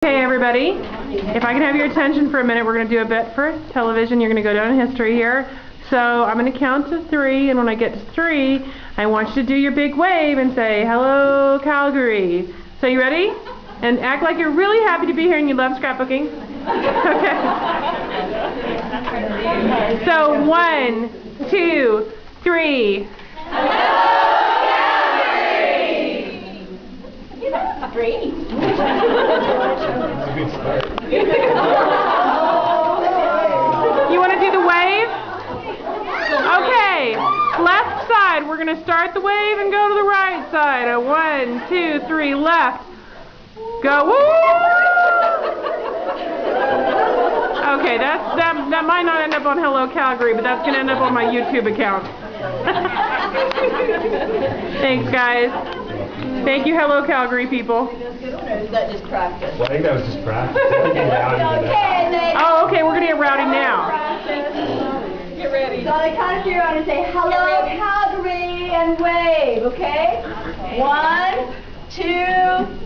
Hey everybody, if I can have your attention for a minute, we're going to do a bit for television. You're going to go down in history here. So I'm going to count to 3, and when I get to 3, I want you to do your big wave and say, "Hello, Calgary." So you ready? And act like you're really happy to be here and you love scrapbooking. Okay. So 1, 2, 3. Great. That's a good start. You want to do the wave? Okay. Left side. We're going to start the wave and go to the right side. 1, 2, 3. Left. Go. Woo! Okay, that might not end up on Hello Calgary, but that's going to end up on my YouTube account. Thanks, guys. Thank you, Hello Calgary people. Or is that just practice? Well, I think that was just practice. Oh, okay, we're going to get rowdy now. Get ready. So on the count of 3, I want to say, "Hello, Calgary," and wave, okay? 1, 2,